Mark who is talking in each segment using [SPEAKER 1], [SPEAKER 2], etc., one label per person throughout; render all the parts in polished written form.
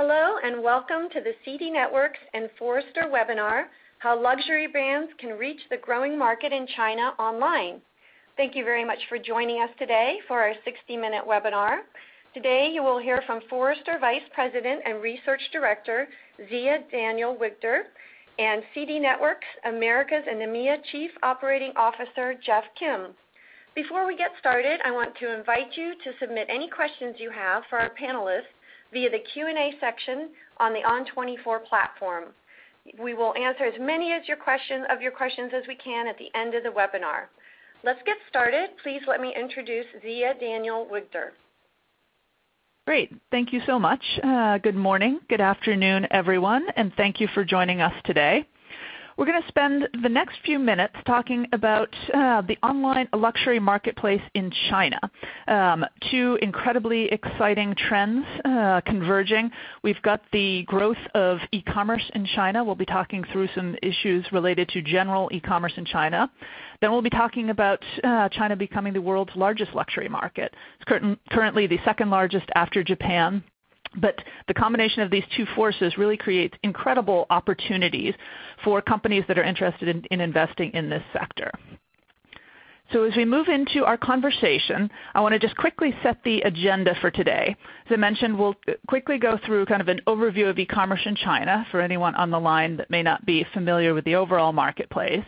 [SPEAKER 1] Hello and welcome to the CDNetworks and Forrester Webinar, How Luxury Brands Can Reach the Growing Market in China Online. Thank you very much for joining us today for our 60-minute webinar. Today you will hear from Forrester Vice President and Research Director Zia Daniel Wigder and CDNetworks Americas and EMEA Chief Operating Officer Jeff Kim. Before we get started, I want to invite you to submit any questions you have for our panelists via the Q&A section on the On24 platform. We will answer as many of your questions as we can at the end of the webinar. Let's get started. Please let me introduce Zia Daniel Wigder.
[SPEAKER 2] Great. Thank you so much. Good morning, good afternoon, everyone, and thank you for joining us today. We're going to spend the next few minutes talking about the online luxury marketplace in China. Two incredibly exciting trends converging. We've got the growth of e-commerce in China. We'll be talking through some issues related to general e-commerce in China. Then we'll be talking about China becoming the world's largest luxury market. It's currently the second largest after Japan. But the combination of these two forces really creates incredible opportunities for companies that are interested in investing in this sector. So as we move into our conversation, I want to just quickly set the agenda for today. As I mentioned, we'll quickly go through kind of an overview of e-commerce in China for anyone on the line that may not be familiar with the overall marketplace.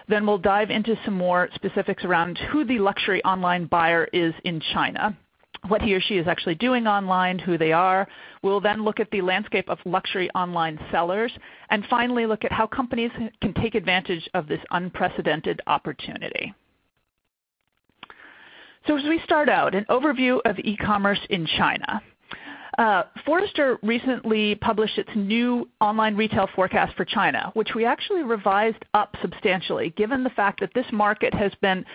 [SPEAKER 2] Then we'll dive into some more specifics around who the luxury online buyer is in China, what he or she is actually doing online, who they are. We'll then look at the landscape of luxury online sellers, and finally look at how companies can take advantage of this unprecedented opportunity. So as we start out, an overview of e-commerce in China. Forrester recently published its new online retail forecast for China, which we actually revised up substantially, given the fact that this market has been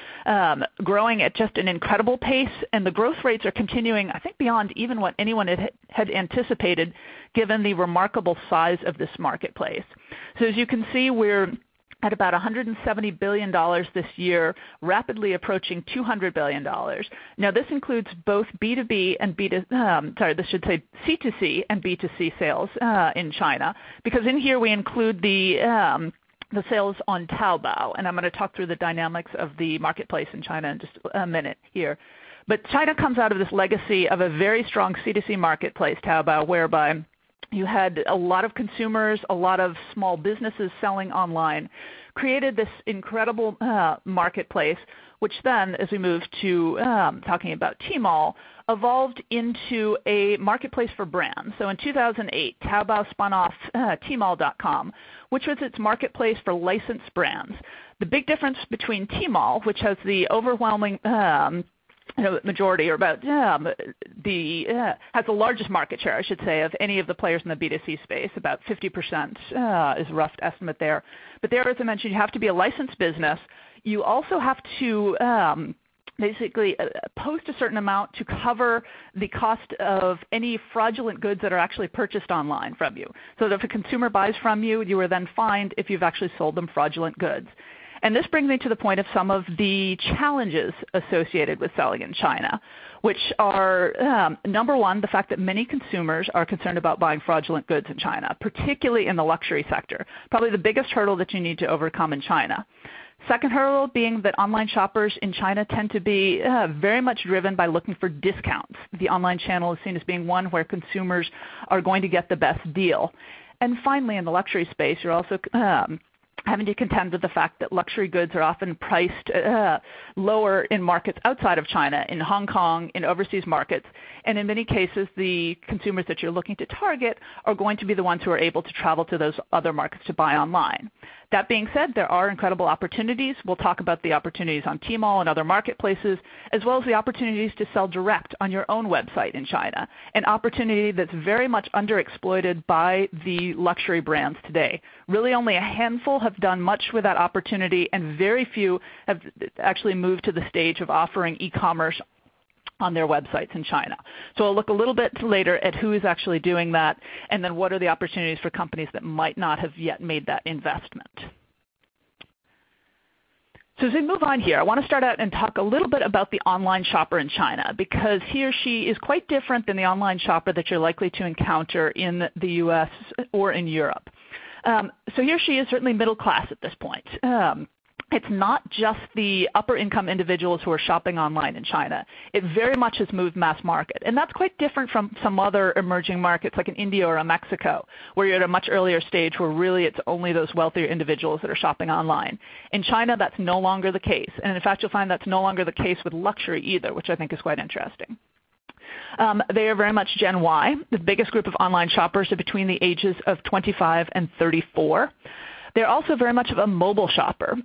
[SPEAKER 2] growing at just an incredible pace, and the growth rates are continuing, I think, beyond even what anyone had anticipated, given the remarkable size of this marketplace. So as you can see, we're at about $170 billion this year, rapidly approaching $200 billion. Now this includes both B2B and C2C and B2C sales in China, because in here we include the sales on Taobao, and I'm going to talk through the dynamics of the marketplace in China in just a minute here. But China comes out of this legacy of a very strong C2C marketplace, Taobao, whereby you had a lot of consumers, a lot of small businesses selling online, created this incredible marketplace, which then, as we move to talking about Tmall, evolved into a marketplace for brands. So in 2008, Taobao spun off Tmall.com, which was its marketplace for licensed brands. The big difference between Tmall, which has the overwhelming majority, or about has the largest market share, I should say, of any of the players in the B2C space. About 50% is a rough estimate there. But there, as I mentioned, you have to be a licensed business. You also have to basically post a certain amount to cover the cost of any fraudulent goods that are actually purchased online from you. So that if a consumer buys from you, you are then fined if you've actually sold them fraudulent goods. And this brings me to the point of some of the challenges associated with selling in China, which are, number one, the fact that many consumers are concerned about buying fraudulent goods in China, particularly in the luxury sector, probably the biggest hurdle that you need to overcome in China. Second hurdle being that online shoppers in China tend to be very much driven by looking for discounts. The online channel is seen as being one where consumers are going to get the best deal. And finally, in the luxury space, you're also having to contend with the fact that luxury goods are often priced lower in markets outside of China, in Hong Kong, in overseas markets. And in many cases, the consumers that you're looking to target are going to be the ones who are able to travel to those other markets to buy online. That being said, there are incredible opportunities. We'll talk about the opportunities on Tmall and other marketplaces, as well as the opportunities to sell direct on your own website in China, an opportunity that's very much underexploited by the luxury brands today. Really only a handful have done much with that opportunity, and very few have actually moved to the stage of offering e-commerce on their websites in China. So I'll look a little bit later at who is actually doing that, and then what are the opportunities for companies that might not have yet made that investment. So as we move on here, I want to start out and talk a little bit about the online shopper in China, because he or she is quite different than the online shopper that you're likely to encounter in the US or in Europe. So he or she is certainly middle class at this point. It's not just the upper income individuals who are shopping online in China. It very much has moved mass market. And that's quite different from some other emerging markets like in India or in Mexico, where you're at a much earlier stage where really it's only those wealthier individuals that are shopping online. In China, that's no longer the case. And in fact, you'll find that's no longer the case with luxury either, which I think is quite interesting. They are very much Gen Y. The biggest group of online shoppers are between the ages of 25 and 34. They're also very much of a mobile shopper.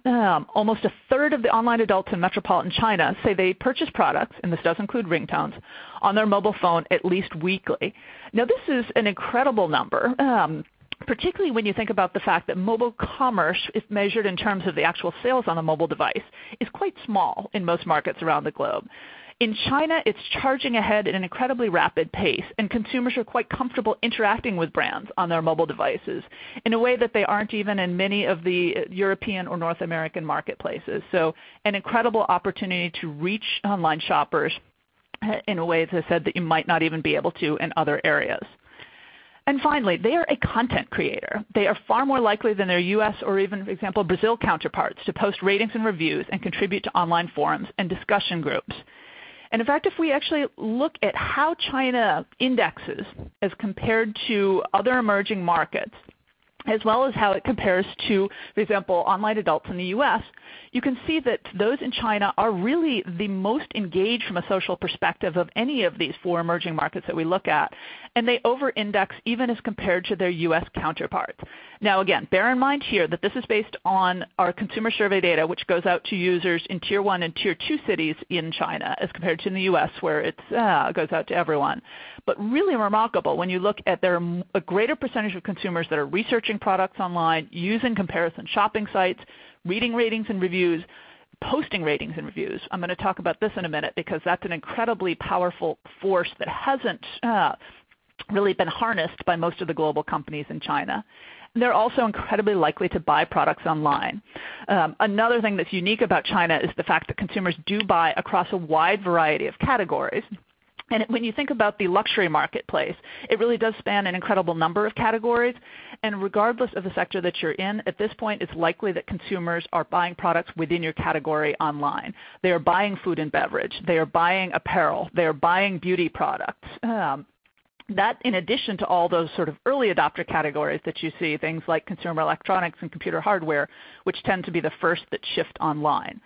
[SPEAKER 2] Almost a third of the online adults in metropolitan China say they purchase products, and this does include ringtones, on their mobile phone at least weekly. Now, this is an incredible number, particularly when you think about the fact that mobile commerce, if measured in terms of the actual sales on a mobile device, is quite small in most markets around the globe. In China, it's charging ahead at an incredibly rapid pace, and consumers are quite comfortable interacting with brands on their mobile devices in a way that they aren't even in many of the European or North American marketplaces. So an incredible opportunity to reach online shoppers in a way, as I said, that you might not even be able to in other areas. And finally, they are a content creator. They are far more likely than their US or even, for example, Brazil counterparts to post ratings and reviews and contribute to online forums and discussion groups. And in fact, if we actually look at how China indexes as compared to other emerging markets, as well as how it compares to, for example, online adults in the US, you can see that those in China are really the most engaged from a social perspective of any of these four emerging markets that we look at, and they over-index even as compared to their US counterparts. Now again, bear in mind here that this is based on our consumer survey data, which goes out to users in Tier 1 and Tier 2 cities in China as compared to in the US, where it goes out to everyone. But really remarkable when you look at a greater percentage of consumers that are researching products online, using comparison shopping sites, reading ratings and reviews, posting ratings and reviews. I'm going to talk about this in a minute because that's an incredibly powerful force that hasn't really been harnessed by most of the global companies in China. They're also incredibly likely to buy products online. Another thing that's unique about China is the fact that consumers do buy across a wide variety of categories. And when you think about the luxury marketplace, it really does span an incredible number of categories. And regardless of the sector that you're in, at this point, it's likely that consumers are buying products within your category online. They are buying food and beverage. They are buying apparel. They are buying beauty products. That, in addition to all those sort of early adopter categories that you see, things like consumer electronics and computer hardware, which tend to be the first that shift online.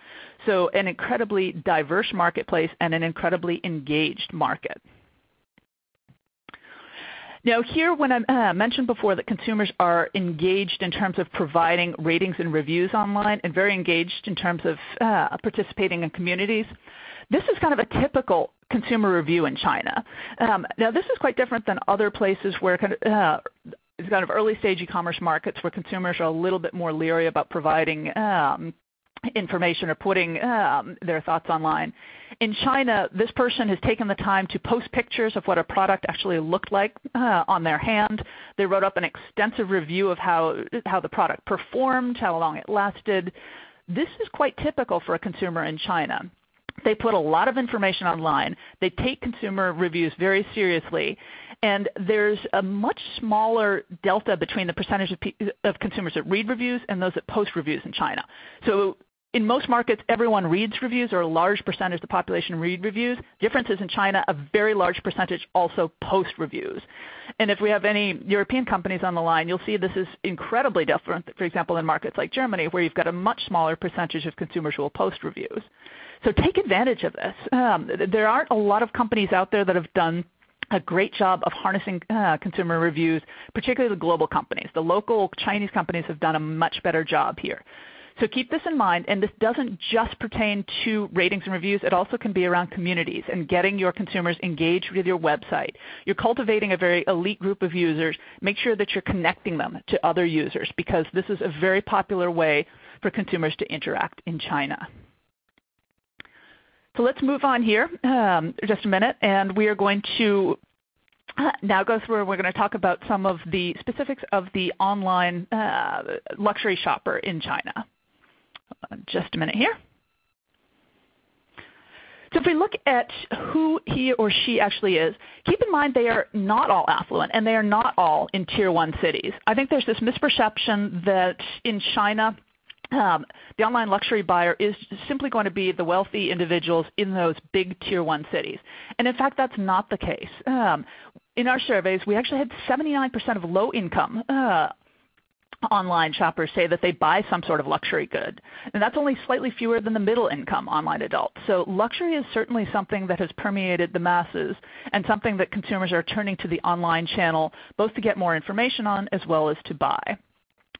[SPEAKER 2] So an incredibly diverse marketplace and an incredibly engaged market. Now here, when I mentioned before that consumers are engaged in terms of providing ratings and reviews online and very engaged in terms of participating in communities, this is kind of a typical consumer review in China. Now this is quite different than other places where kind of early stage e-commerce markets where consumers are a little bit more leery about providing information or putting their thoughts online. In China, this person has taken the time to post pictures of what a product actually looked like on their hand. They wrote up an extensive review of how the product performed, how long it lasted. This is quite typical for a consumer in China. They put a lot of information online. They take consumer reviews very seriously. And there's a much smaller delta between the percentage of consumers that read reviews and those that post reviews in China. So in most markets, everyone reads reviews, or a large percentage of the population read reviews. Differences in China, a very large percentage also post reviews. And if we have any European companies on the line, you'll see this is incredibly different, for example, in markets like Germany, where you've got a much smaller percentage of consumers who will post reviews. So take advantage of this. There aren't a lot of companies out there that have done a great job of harnessing consumer reviews, particularly the global companies. The local Chinese companies have done a much better job here. So keep this in mind, and this doesn't just pertain to ratings and reviews. It also can be around communities and getting your consumers engaged with your website. You're cultivating a very elite group of users. Make sure that you're connecting them to other users, because this is a very popular way for consumers to interact in China. So let's move on here just a minute, and we are going to now go through, we're going to talk about some of the specifics of the online luxury shopper in China. just a minute here. So if we look at who he or she actually is, keep in mind they are not all affluent and they are not all in Tier 1 cities. I think there's this misperception that in China, the online luxury buyer is simply going to be the wealthy individuals in those big Tier 1 cities. And in fact, that's not the case. In our surveys, we actually had 79% of low-income online shoppers say that they buy some sort of luxury good. And that's only slightly fewer than the middle-income online adults. So luxury is certainly something that has permeated the masses and something that consumers are turning to the online channel both to get more information on as well as to buy.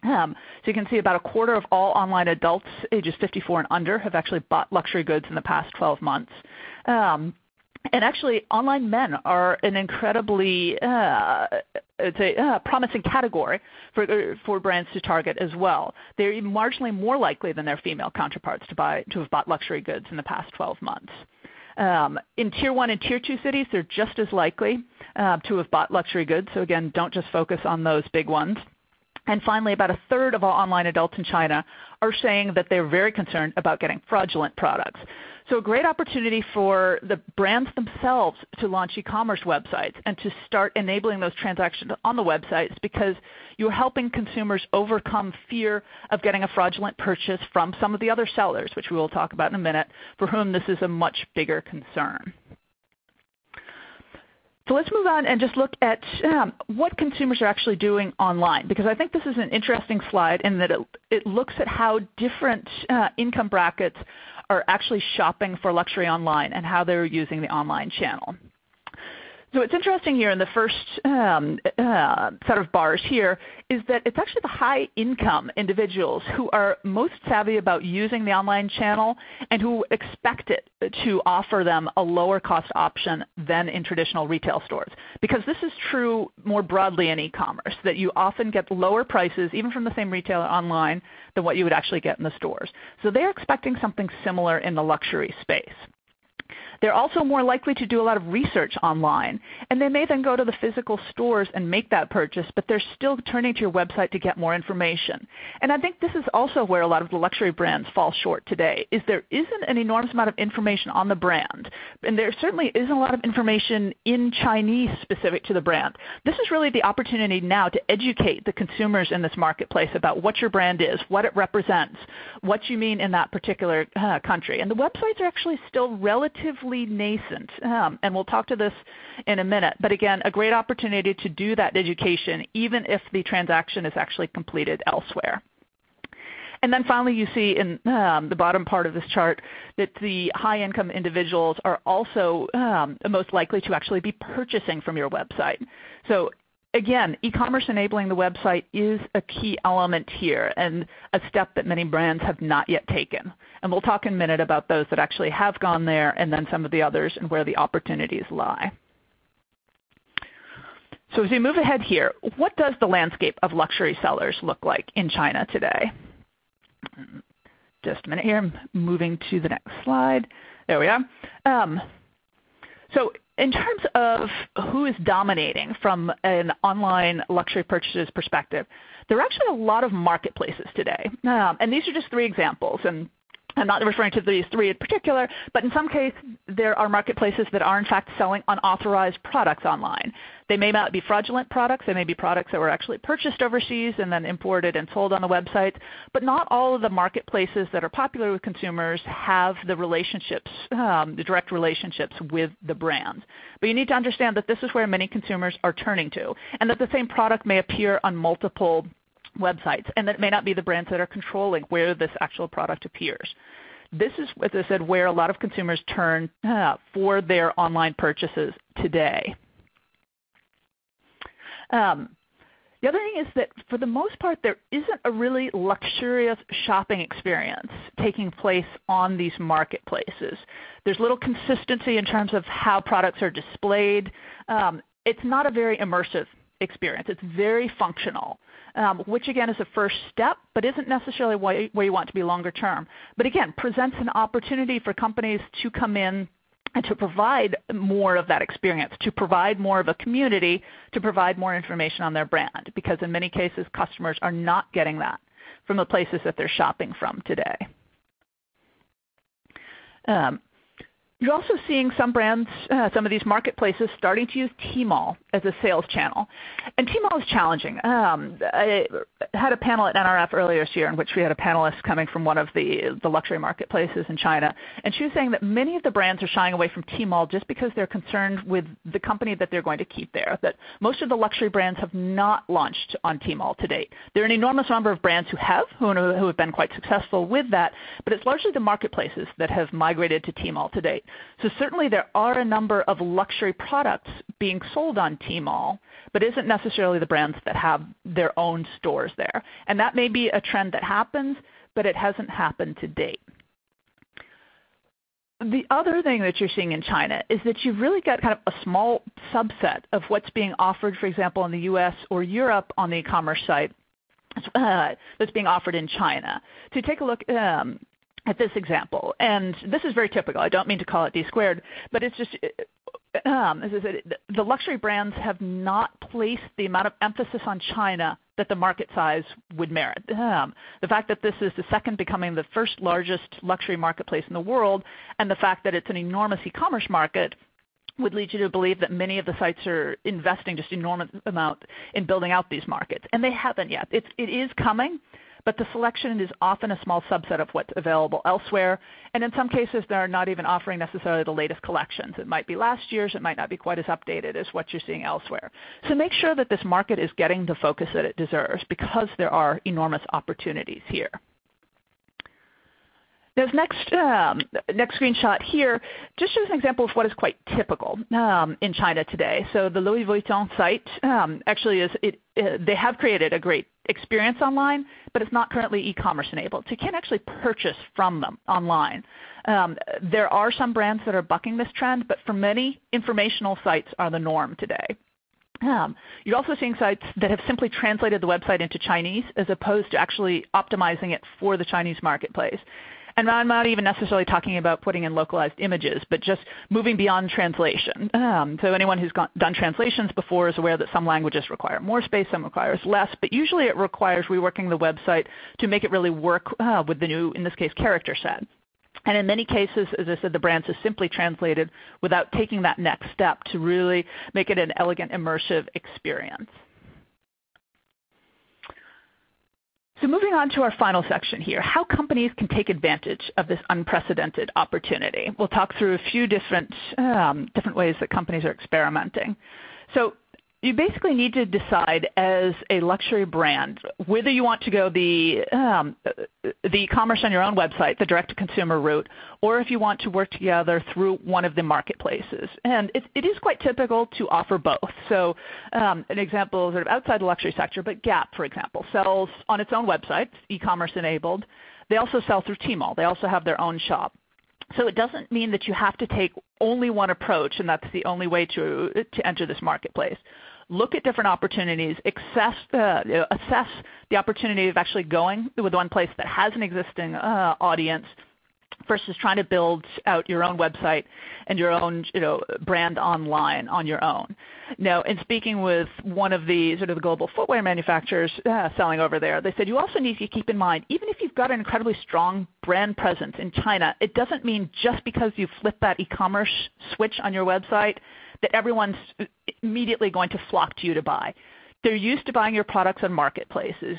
[SPEAKER 2] So you can see about a quarter of all online adults ages 54 and under have actually bought luxury goods in the past 12 months. And actually, online men are an incredibly promising category for brands to target as well. They're even marginally more likely than their female counterparts to have bought luxury goods in the past 12 months. In Tier 1 and Tier 2 cities, they're just as likely to have bought luxury goods. So again, don't just focus on those big ones. And finally, about a third of all online adults in China are saying that they're very concerned about getting fraudulent products. So a great opportunity for the brands themselves to launch e-commerce websites and to start enabling those transactions on the websites because you're helping consumers overcome fear of getting a fraudulent purchase from some of the other sellers, which we will talk about in a minute, for whom this is a much bigger concern. So let's move on and just look at what consumers are actually doing online, because I think this is an interesting slide in that it looks at how different income brackets are actually shopping for luxury online and how they're using the online channel. So what's interesting here in the first set of bars here is that it's actually the high-income individuals who are most savvy about using the online channel and who expect it to offer them a lower-cost option than in traditional retail stores. Because this is true more broadly in e-commerce, that you often get lower prices, even from the same retailer online, than what you would actually get in the stores. So they're expecting something similar in the luxury space. They're also more likely to do a lot of research online, and they may then go to the physical stores and make that purchase, but they're still turning to your website to get more information. And I think this is also where a lot of the luxury brands fall short today, is there isn't an enormous amount of information on the brand, and there certainly isn't a lot of information in Chinese specific to the brand. This is really the opportunity now to educate the consumers in this marketplace about what your brand is, what it represents, what you mean in that particular country. And the websites are actually still relatively nascent, and we'll talk to this in a minute. But again, a great opportunity to do that education even if the transaction is actually completed elsewhere. And then finally, you see in the bottom part of this chart that the high-income individuals are also most likely to actually be purchasing from your website. So again, e-commerce enabling the website is a key element here and a step that many brands have not yet taken. And we'll talk in a minute about those that actually have gone there and then some of the others and where the opportunities lie. So as we move ahead here, what does the landscape of luxury sellers look like in China today? Just a minute here. I'm moving to the next slide. There we are. So in terms of who is dominating from an online luxury purchases perspective, there are actually a lot of marketplaces today. And these are just three examples. And I'm not referring to these three in particular, but in some cases there are marketplaces that are in fact selling unauthorized products online. They may not be fraudulent products. They may be products that were actually purchased overseas and then imported and sold on the website. But not all of the marketplaces that are popular with consumers have the relationships, the direct relationships with the brands. But you need to understand that this is where many consumers are turning to, and that the same product may appear on multiple websites, and that it may not be the brands that are controlling where this actual product appears. This is, as I said, where a lot of consumers turn for their online purchases today. The other thing is that for the most part, there isn't a really luxurious shopping experience taking place on these marketplaces. There's little consistency in terms of how products are displayed. It's not a very immersive experience. It's very functional, which again is a first step, but isn't necessarily where you want to be longer term. But again, presents an opportunity for companies to come in and to provide more of that experience, to provide more of a community, to provide more information on their brand, because in many cases customers are not getting that from the places that they're shopping from today. You're also seeing some brands, some of these marketplaces starting to use Tmall as a sales channel. And Tmall is challenging. I had a panel at NRF earlier this year in which we had a panelist coming from one of the luxury marketplaces in China. And she was saying that many of the brands are shying away from Tmall just because they're concerned with the company that they're going to keep there, that most of the luxury brands have not launched on Tmall to date. There are an enormous number of brands who have been quite successful with that, but it's largely the marketplaces that have migrated to Tmall to date. So certainly there are a number of luxury products being sold on Tmall, but it isn't necessarily the brands that have their own stores there. And that may be a trend that happens, but it hasn't happened to date. The other thing that you're seeing in China is that you've really got kind of a small subset of what's being offered, for example, in the US or Europe on the e-commerce site that's being offered in China. So take a look at this example, and this is very typical. I don't mean to call it D squared, but it's just, as I said, the luxury brands have not placed the amount of emphasis on China that the market size would merit. The fact that this is the second becoming the first largest luxury marketplace in the world, and the fact that it's an enormous e-commerce market would lead you to believe that many of the sites are investing just enormous amount in building out these markets, and they haven't yet. It is coming, but the selection is often a small subset of what's available elsewhere. And in some cases, they're not even offering necessarily the latest collections. It might be last year's. It might not be quite as updated as what you're seeing elsewhere. So make sure that this market is getting the focus that it deserves because there are enormous opportunities here. This next screenshot here just shows an example of what is quite typical in China today. So the Louis Vuitton site actually they have created a great experience online, but it's not currently e-commerce enabled. So you can't actually purchase from them online. There are some brands that are bucking this trend, but for many, informational sites are the norm today. You're also seeing sites that have simply translated the website into Chinese as opposed to actually optimizing it for the Chinese marketplace. And I'm not even necessarily talking about putting in localized images, but just moving beyond translation. So anyone who's done translations before is aware that some languages require more space, some requires less, but usually it requires reworking the website to make it really work with the new, in this case, character set. And in many cases, as I said, the brands have simply translated without taking that next step to really make it an elegant, immersive experience. So moving on to our final section here, how companies can take advantage of this unprecedented opportunity. We'll talk through a few different ways that companies are experimenting. So you basically need to decide as a luxury brand whether you want to go the e-commerce on your own website, the direct-to-consumer route, or if you want to work together through one of the marketplaces. And it is quite typical to offer both. So an example sort of outside the luxury sector, but Gap, for example, sells on its own website, e-commerce enabled. They also sell through Tmall. They also have their own shop. So it doesn't mean that you have to take only one approach and that's the only way to enter this marketplace. Look at different opportunities, assess the opportunity of actually going with one place that has an existing audience versus trying to build out your own website and your own brand online on your own. Now, in speaking with one of the sort of the global footwear manufacturers selling over there, they said you also need to keep in mind, even if you've got an incredibly strong brand presence in China, it doesn't mean just because you flip that e-commerce switch on your website that everyone's immediately going to flock to you to buy. They're used to buying your products on marketplaces.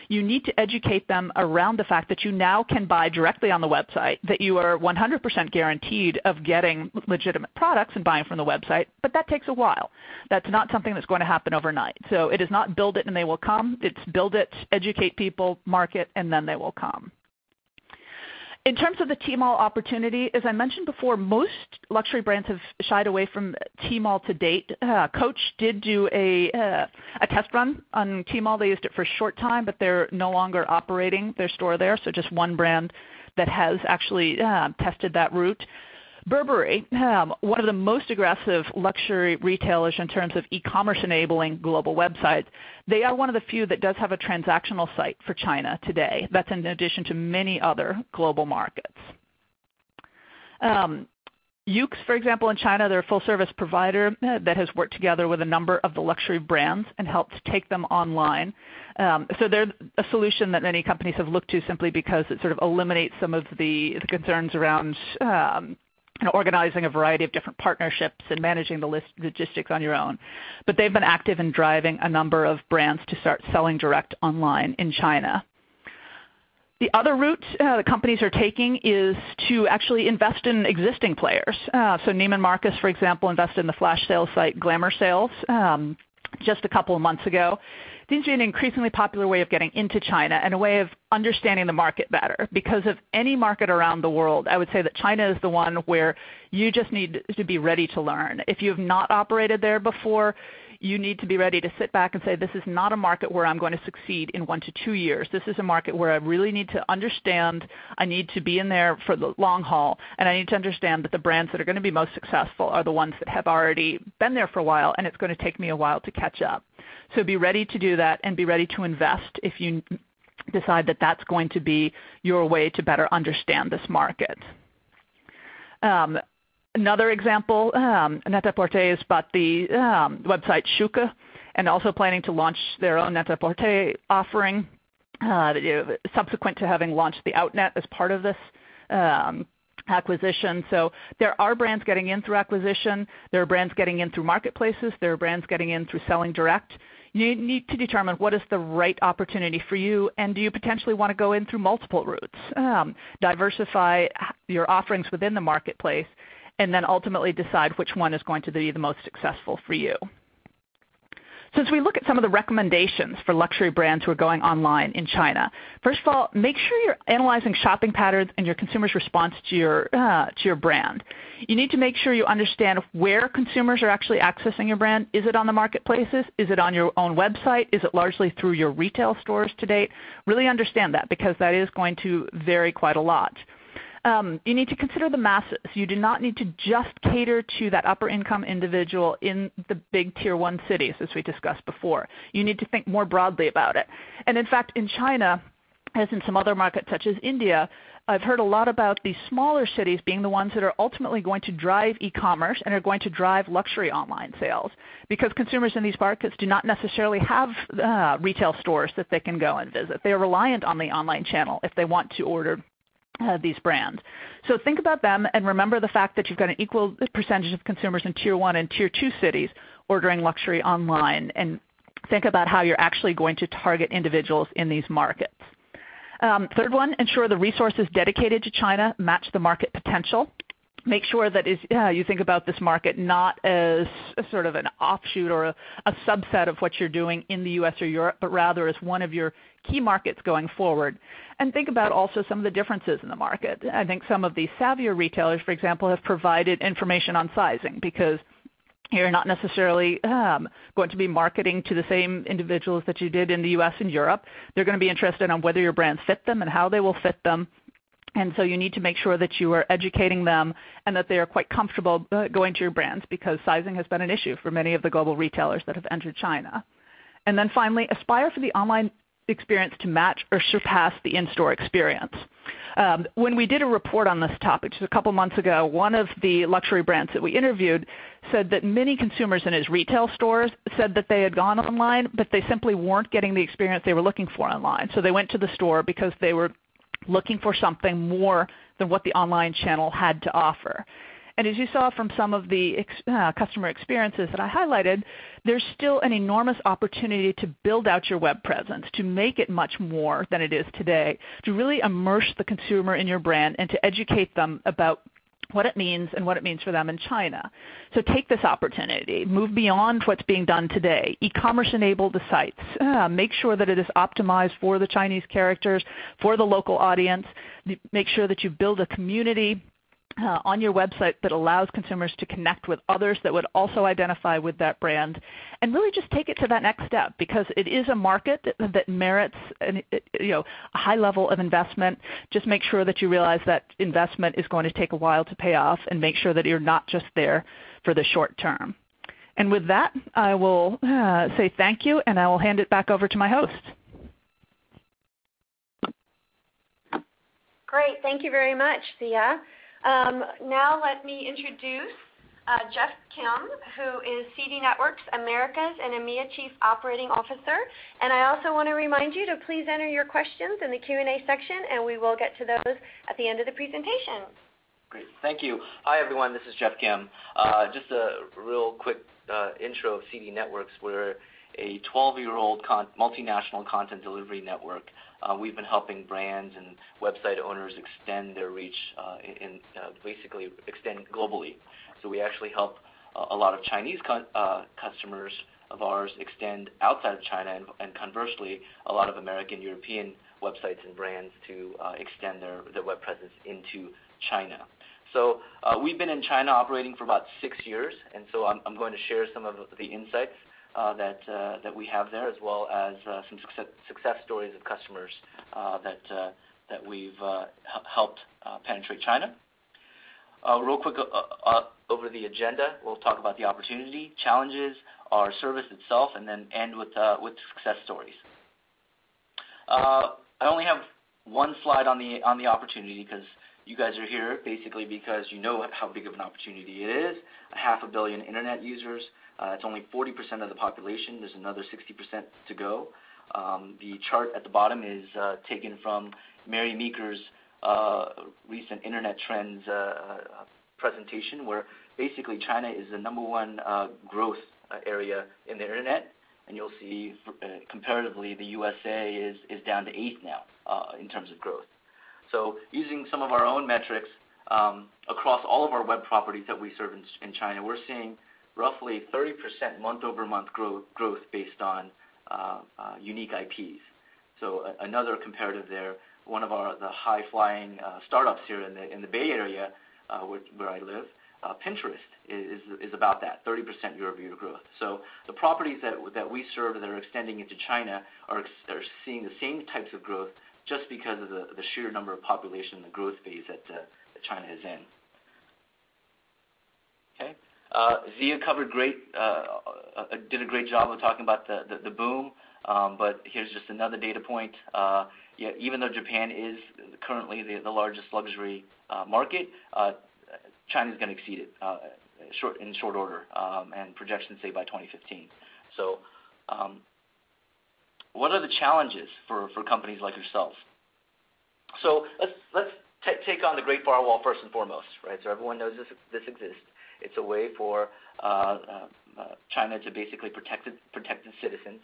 [SPEAKER 2] You need to educate them around the fact that you now can buy directly on the website, that you are 100% guaranteed of getting legitimate products and buying from the website, but that takes a while. That's not something that's going to happen overnight. So it is not build it and they will come. It's build it, educate people, market, and then they will come. In terms of the Tmall opportunity, as I mentioned before, most luxury brands have shied away from Tmall to date. Coach did do a test run on Tmall. They used it for a short time, but they're no longer operating their store there, so just one brand that has actually tested that route. Burberry, one of the most aggressive luxury retailers in terms of e-commerce enabling global websites, they are one of the few that does have a transactional site for China today. That's in addition to many other global markets. Yoox, for example, in China, they're a full-service provider that has worked together with a number of the luxury brands and helped take them online. So they're a solution that many companies have looked to simply because it sort of eliminates some of the concerns around organizing a variety of different partnerships and managing the logistics on your own. But they've been active in driving a number of brands to start selling direct online in China. The other route that companies are taking is to actually invest in existing players. So Neiman Marcus, for example, invested in the flash sales site Glamour Sales just a couple of months ago. It seems to be an increasingly popular way of getting into China and a way of understanding the market better. Because of any market around the world, I would say that China is the one where you just need to be ready to learn. If you have not operated there before, you need to be ready to sit back and say, this is not a market where I'm going to succeed in 1 to 2 years. This is a market where I really need to understand. I need to be in there for the long haul, and I need to understand that the brands that are going to be most successful are the ones that have already been there for a while, and it's going to take me a while to catch up. So be ready to do that and be ready to invest if you decide that that's going to be your way to better understand this market. Another example, Net-a-Porter has bought the website Shuka and also planning to launch their own Net-a-Porter offering subsequent to having launched the Outnet as part of this acquisition. So there are brands getting in through acquisition. There are brands getting in through marketplaces. There are brands getting in through selling direct. You need to determine what is the right opportunity for you, and do you potentially want to go in through multiple routes. Diversify your offerings within the marketplace, and then ultimately decide which one is going to be the most successful for you. So as we look at some of the recommendations for luxury brands who are going online in China, first of all, make sure you're analyzing shopping patterns and your consumers' response to your brand. You need to make sure you understand where consumers are actually accessing your brand. Is it on the marketplaces? Is it on your own website? Is it largely through your retail stores to date? Really understand that, because that is going to vary quite a lot. You need to consider the masses. You do not need to just cater to that upper income individual in the big tier 1 cities, as we discussed before. You need to think more broadly about it. And in fact, in China, as in some other markets such as India, I've heard a lot about the smaller cities being the ones that are ultimately going to drive e-commerce and are going to drive luxury online sales, because consumers in these markets do not necessarily have retail stores that they can go and visit. They are reliant on the online channel if they want to order these brands. So think about them, and remember the fact that you've got an equal percentage of consumers in tier 1 and tier 2 cities ordering luxury online, and think about how you're actually going to target individuals in these markets. Third one, ensure the resources dedicated to China match the market potential. Make sure that you think about this market not as a sort of an offshoot or a subset of what you're doing in the U.S. or Europe, but rather as one of your key markets going forward. And think about also some of the differences in the market. I think some of the savvier retailers, for example, have provided information on sizing, because you're not necessarily going to be marketing to the same individuals that you did in the U.S. and Europe. They're going to be interested in whether your brands fit them and how they will fit them. And so you need to make sure that you are educating them and that they are quite comfortable going to your brands, because sizing has been an issue for many of the global retailers that have entered China. And then finally, aspire for the online experience to match or surpass the in-store experience. When we did a report on this topic just a couple months ago, one of the luxury brands that we interviewed said that many consumers in his retail stores said that they had gone online, but they simply weren't getting the experience they were looking for online. So they went to the store because they were looking for something more than what the online channel had to offer. And as you saw from some of the customer experiences that I highlighted, there's still an enormous opportunity to build out your web presence, to make it much more than it is today, to really immerse the consumer in your brand and to educate them about what it means and what it means for them in China. So take this opportunity. Move beyond what's being done today. E-commerce enabled sites. Make sure that it is optimized for the Chinese characters, for the local audience. Make sure that you build a community on your website that allows consumers to connect with others that would also identify with that brand, and really just take it to that next step, because it is a market that merits a high level of investment. Just make sure that you realize that investment is going to take a while to pay off, and make sure that you're not just there for the short term. And with that, I will say thank you, and I will hand it back over to my host.
[SPEAKER 1] Great. Thank you very much, Thea. Now let me introduce Jeff Kim, who is CDNetworks Americas and EMEA Chief Operating Officer. And I also want to remind you to please enter your questions in the Q&A section, and we will get to those at the end of the presentation.
[SPEAKER 3] Great. Thank you. Hi, everyone. This is Jeff Kim. Just a real quick intro of CDNetworks. We're a 12-year-old multinational content delivery network. We've been helping brands and website owners extend their reach basically extend globally. So we actually help a lot of Chinese customers of ours extend outside of China, and conversely, a lot of American, European websites and brands to extend their web presence into China. So we've been in China operating for about 6 years, and so I'm going to share some of the insights that we have there, as well as some success stories of customers that we've helped penetrate China. Real quick over the agenda, we'll talk about the opportunity, challenges, our service itself, and then end with success stories. I only have one slide on the opportunity because you guys are here basically because you know how big of an opportunity it is. 500 million internet users. It's only 40% of the population. There's another 60% to go. The chart at the bottom is taken from Mary Meeker's recent Internet Trends presentation, where basically China is the #1 growth area in the Internet, and you'll see comparatively the USA is down to 8th now in terms of growth. So using some of our own metrics across all of our web properties that we serve in China, we're seeing roughly 30% month-over-month growth based on unique IPs. So another comparative there, one of the high-flying startups here in the Bay Area, where I live, Pinterest is about that, 30% year-over-year growth. So the properties that we serve that are extending into China are seeing the same types of growth just because of the sheer number of population and the growth phase that China is in. Okay. Zia did a great job of talking about the boom, but here's just another data point. Even though Japan is currently the largest luxury market, China's going to exceed it in short order, and projections say by 2015. So what are the challenges for companies like yourselves? So let's take on the Great Firewall first and foremost, right? So everyone knows this exists. It's a way for China to basically protect its citizens.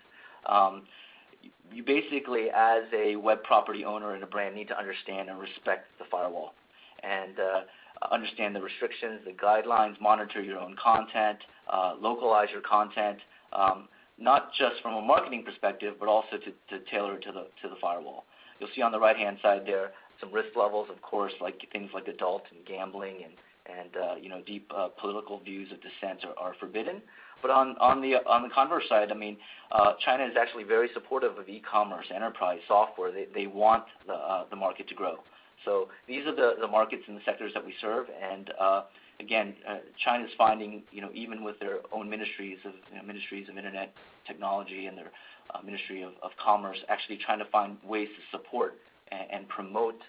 [SPEAKER 3] You basically, as a web property owner and a brand, need to understand and respect the firewall and understand the restrictions, the guidelines, monitor your own content, localize your content, not just from a marketing perspective, but also to tailor it to the firewall. You'll see on the right-hand side there some risk levels, of course, like things like adult and gambling and deep political views of dissent are forbidden. But on the converse side, I mean, China is actually very supportive of e-commerce, enterprise software. They want the market to grow. So these are the markets and the sectors that we serve. And again, China's finding, even with their own ministries of internet technology and their Ministry of Commerce, actually trying to find ways to support and promote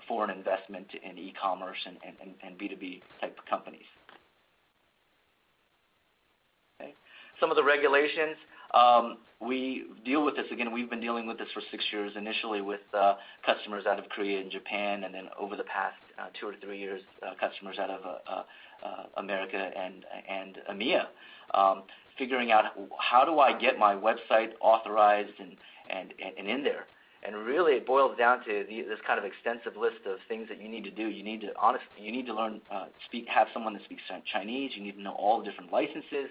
[SPEAKER 3] foreign investment in e-commerce and B2B type companies. Okay. Some of the regulations, we deal with this. Again, we've been dealing with this for 6 years, initially with customers out of Korea and Japan, and then over the past 2 or 3 years, customers out of America and EMEA. Figuring out how do I get my website authorized and in there. And really, it boils down to this kind of extensive list of things that you need to do. You need to learn, have someone that speaks Chinese. You need to know all the different licenses,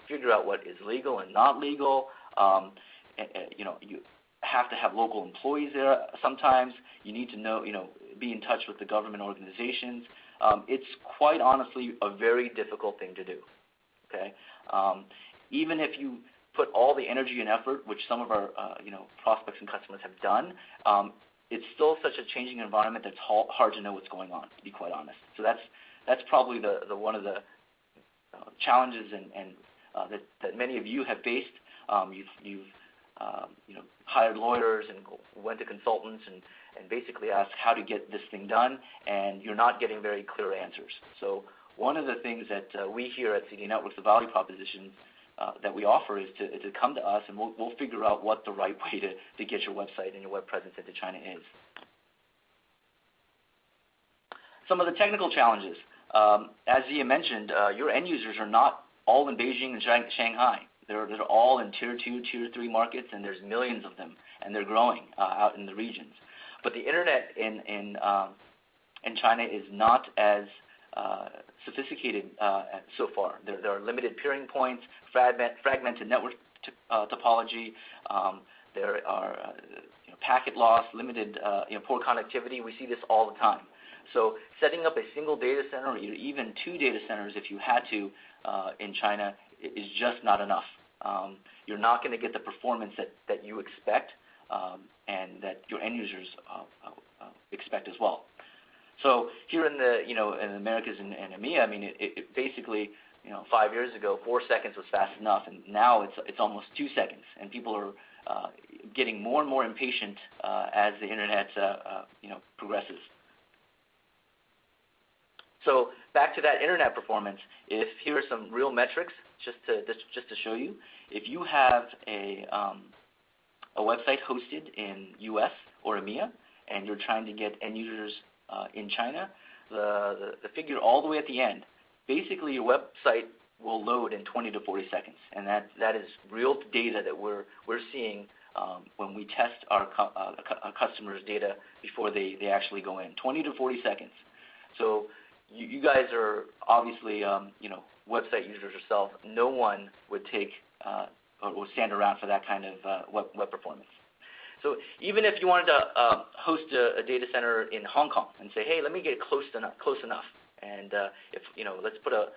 [SPEAKER 3] figure out what is legal and not legal. You have to have local employees there. Sometimes you need to know, be in touch with the government organizations. It's quite honestly a very difficult thing to do. Okay, even if you put all the energy and effort, which some of our prospects and customers have done, it's still such a changing environment that's hard to know what's going on, to be quite honest. So that's probably the one of the challenges and that many of you have faced. You've hired lawyers and went to consultants and basically asked how to get this thing done, and you're not getting very clear answers. So one of the things that we here at CDNetworks, the value proposition that we offer is to come to us, and we'll figure out what the right way to get your website and your web presence into China is. Some of the technical challenges. As Zia mentioned, your end users are not all in Beijing and Shanghai. They're all in Tier 2, Tier 3 markets, and there's millions of them, and they're growing out in the regions. But the internet in China is not as sophisticated so far. There are limited peering points, fragmented network topology. There are packet loss, limited poor connectivity. We see this all the time. So setting up a single data center or even two data centers if you had to in China is just not enough. You're not going to get the performance that you expect and that your end users expect as well. So here in the in Americas and EMEA, I mean, it basically 5 years ago 4 seconds was fast enough, and now it's almost 2 seconds, and people are getting more and more impatient as the internet progresses. So back to that internet performance. Here are some real metrics just to show you. If you have a website hosted in US or EMEA, and you're trying to get end users in China, the figure all the way at the end, basically your website will load in 20 to 40 seconds, and that is real data that we're seeing when we test our customers' data before they actually go in. 20 to 40 seconds. So you guys are obviously website users yourself. No one would take or would stand around for that kind of web performance. So even if you wanted to host a data center in Hong Kong and say, hey, let me get close enough, and if let's put a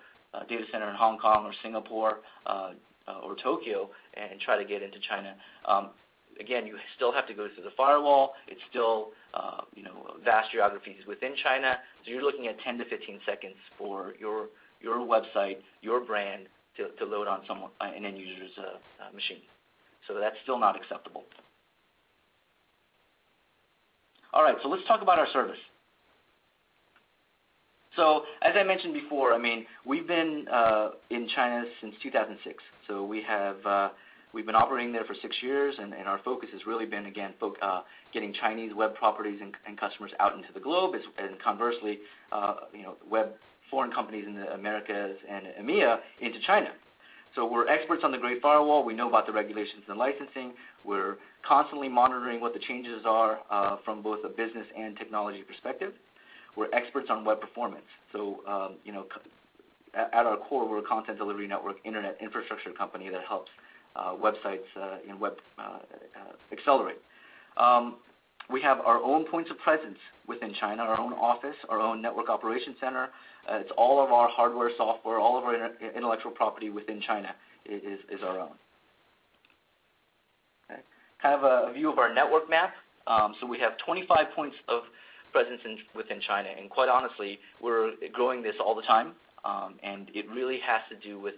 [SPEAKER 3] data center in Hong Kong or Singapore or Tokyo and try to get into China. Again, you still have to go through the firewall. It's still vast geographies within China. So you're looking at 10 to 15 seconds for your website, your brand to load on an end user's machine. So that's still not acceptable. All right, so let's talk about our service. So as I mentioned before, I mean, we've been in China since 2006. So we've been operating there for 6 years, and our focus has really been, again, getting Chinese web properties and customers out into the globe, and conversely, foreign companies in the Americas and EMEA into China. So we're experts on the Great Firewall. We know about the regulations and licensing. We're constantly monitoring what the changes are from both a business and technology perspective. We're experts on web performance. So, at our core, we're a content delivery network, internet infrastructure company that helps websites and web accelerate. We have our own points of presence within China, our own office, our own network operations center. It's all of our hardware, software, all of our intellectual property within China is our own. Okay. Kind of a view of our network map. So we have 25 points of presence within China, and quite honestly, we're growing this all the time, and it really has to do with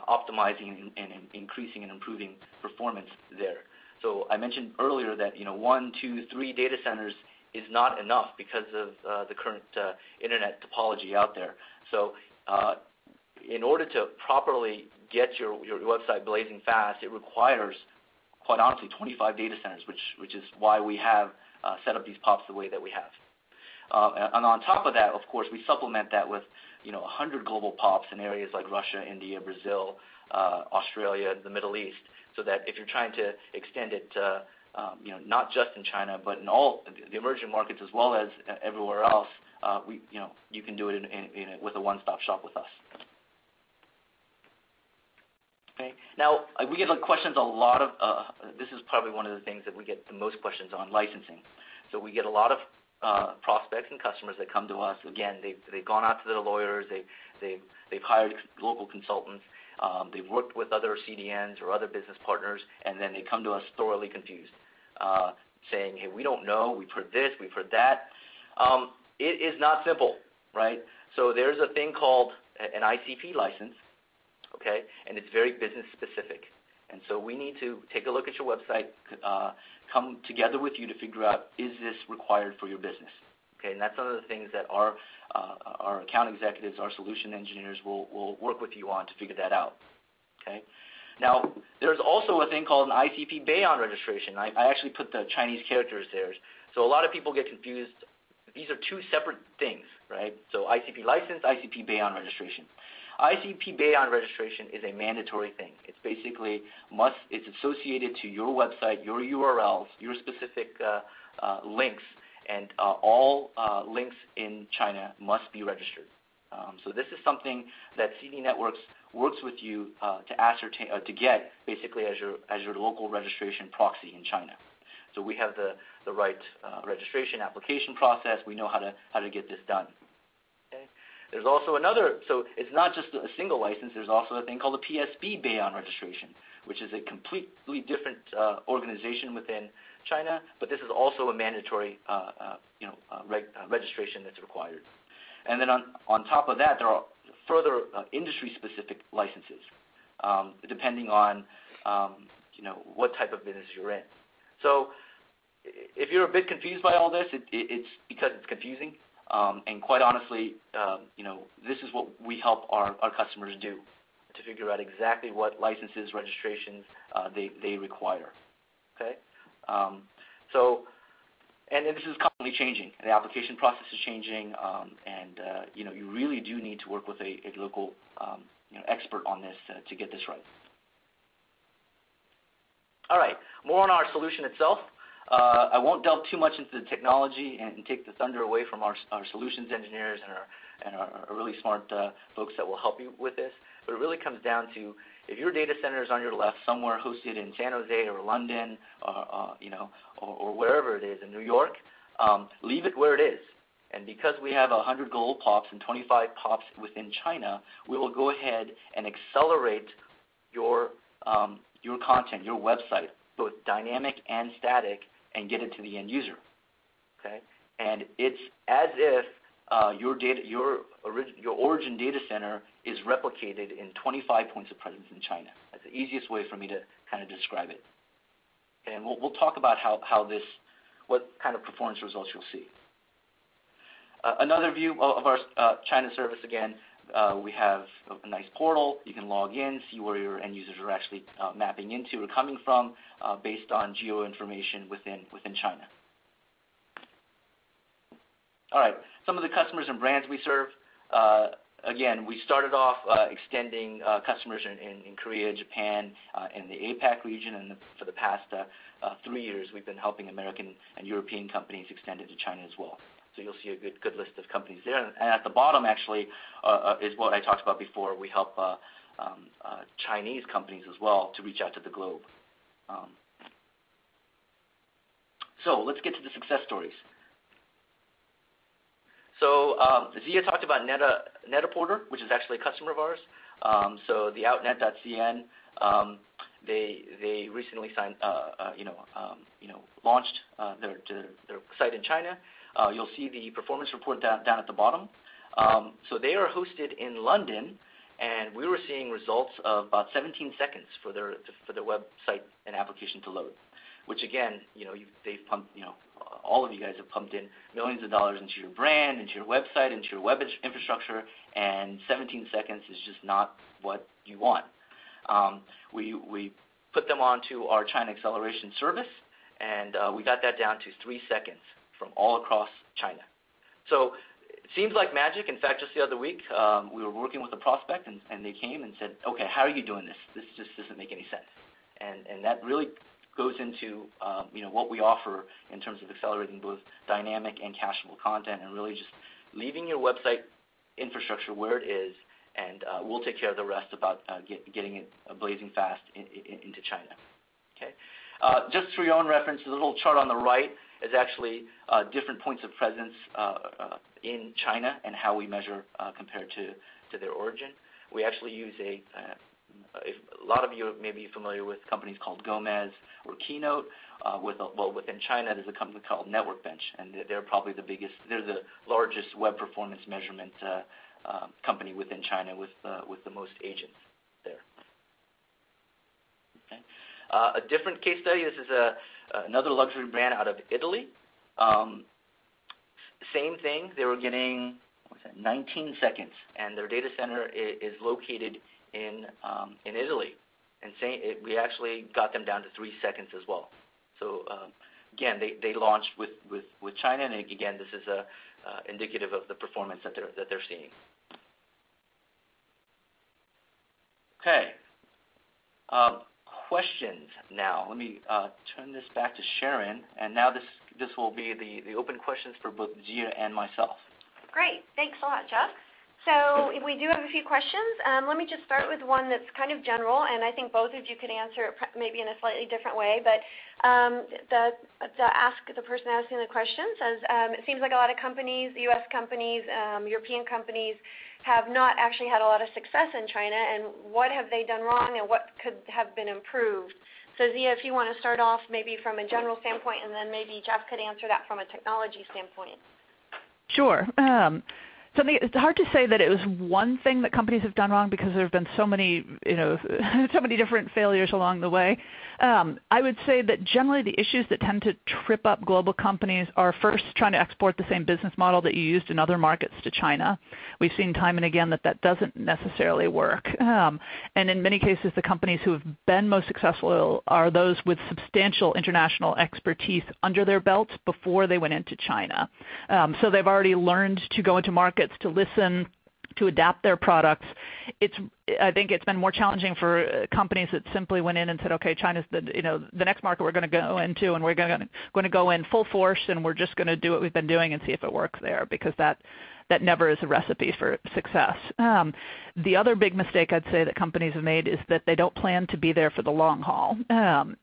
[SPEAKER 3] optimizing and increasing and improving performance there. So I mentioned earlier that 1, 2, 3 data centers is not enough because of the current internet topology out there. So in order to properly get your website blazing fast, it requires, quite honestly, 25 data centers, which is why we have set up these POPs the way that we have. And on top of that, of course, we supplement that with 100 global POPs in areas like Russia, India, Brazil, Australia, the Middle East, so that if you're trying to extend it, not just in China, but in all the emerging markets as well as everywhere else, you can do it with a one-stop shop with us. Okay. Now we get questions a lot of. This is probably one of the things that we get the most questions on, licensing. So we get a lot of prospects and customers that come to us. Again, they've gone out to their lawyers. They've hired local consultants. They've worked with other CDNs or other business partners, and then they come to us thoroughly confused, saying, hey, we don't know. We've heard this. We've heard that. It is not simple, right? So there's a thing called an ICP license, okay, and it's very business specific. And so we need to take a look at your website, come together with you to figure out, is this required for your business? Okay, and that's one of the things that our account executives, our solution engineers will work with you on to figure that out. Okay. Now, there's also a thing called an ICP Bayon registration. I actually put the Chinese characters there. So a lot of people get confused. These are two separate things, right? So ICP license, ICP Bayon registration. ICP Bayon registration is a mandatory thing. It's basically it's associated to your website, your URLs, your specific links, and all links in China must be registered. So this is something that CDNetworks works with you to ascertain, to get basically as your local registration proxy in China. So we have the right registration application process. We know how to get this done. Okay. There's also another. So it's not just a single license. There's also a thing called a PSB Bayon registration, which is a completely different organization within China. But this is also a mandatory registration that's required. And then on top of that, there are further industry-specific licenses, depending on what type of business you're in. So if you're a bit confused by all this, it's because it's confusing. And quite honestly, this is what we help our customers do, to figure out exactly what licenses, registrations they require. Okay. And this is constantly changing. The application process is changing, and you really do need to work with a local expert on this to get this right. All right, more on our solution itself. I won't delve too much into the technology and take the thunder away from our solutions engineers and our really smart folks that will help you with this. But it really comes down to, if your data center is on your left, somewhere hosted in San Jose or London, or wherever it is in New York, leave it where it is. And because we have 100 global POPs and 25 POPs within China, we will go ahead and accelerate your content, your website, both dynamic and static, and get it to the end user. Okay, and it's as if your origin data center is replicated in 25 points of presence in China. That's the easiest way for me to kind of describe it. And we'll talk about what kind of performance results you'll see. Another view of our China service, again, we have a nice portal. You can log in, see where your end users are actually mapping into or coming from based on geo information within China. All right, some of the customers and brands we serve. Again, we started off extending customers in Korea, Japan, and the APAC region, and for the past 3 years, we've been helping American and European companies extend into China as well. So you'll see a good list of companies there. And at the bottom, actually, is what I talked about before. We help Chinese companies as well to reach out to the globe. So let's get to the success stories. So Zia talked about Net-A-Porter, which is actually a customer of ours. So the Outnet.cn, they recently launched their site in China. You'll see the performance report down at the bottom. So they are hosted in London, and we were seeing results of about 17 seconds for their website and application to load. Which again, they've pumped, all of you guys have pumped in millions of dollars into your brand, into your website, into your web infrastructure, and 17 seconds is just not what you want. We put them onto our China Acceleration service, and we got that down to 3 seconds from all across China. So it seems like magic. In fact, just the other week, we were working with a prospect, and they came and said, okay, how are you doing this? This just doesn't make any sense. And that really goes into what we offer in terms of accelerating both dynamic and cacheable content, and really just leaving your website infrastructure where it is, and we'll take care of the rest about getting it blazing fast into China. Okay, just for your own reference, the little chart on the right is actually different points of presence in China and how we measure compared to their origin. We actually use a lot of you may be familiar with companies called Gomez or Keynote. Within China, there's a company called Network Bench, and they're probably the biggest. They're the largest web performance measurement company within China with the most agents there. Okay. A different case study, this is another luxury brand out of Italy. Same thing, they were getting 19 seconds, and their data center is located in Italy. And we actually got them down to 3 seconds as well. So again, they launched with China, and again, this is indicative of the performance that they're seeing. Okay. Questions now. Let me turn this back to Sharon, and now this will be the open questions for both Zia and myself.
[SPEAKER 1] Great. Thanks a lot, Jeff. So we do have a few questions. Let me just start with one that's kind of general, and I think both of you could answer it maybe in a slightly different way. But the person asking the question says, it seems like a lot of companies, U.S. companies, European companies, have not actually had a lot of success in China, and what have they done wrong, and what could have been improved? So Zia, if you want to start off maybe from a general standpoint, and then maybe Jeff could answer that from a technology standpoint.
[SPEAKER 2] Sure. It's hard to say that it was one thing that companies have done wrong because there have been so many, so many different failures along the way. I would say that generally the issues that tend to trip up global companies are first trying to export the same business model that you used in other markets to China. We've seen time and again that doesn't necessarily work. And in many cases, the companies who have been most successful are those with substantial international expertise under their belts before they went into China. So they've already learned to go into markets, to listen, to adapt their products. I think it's been more challenging for companies that simply went in and said, okay, China's the next market we're going to go into, and we're going to go in full force, and we're just going to do what we've been doing and see if it works there, because that never is a recipe for success. The other big mistake I'd say that companies have made is that they don't plan to be there for the long haul.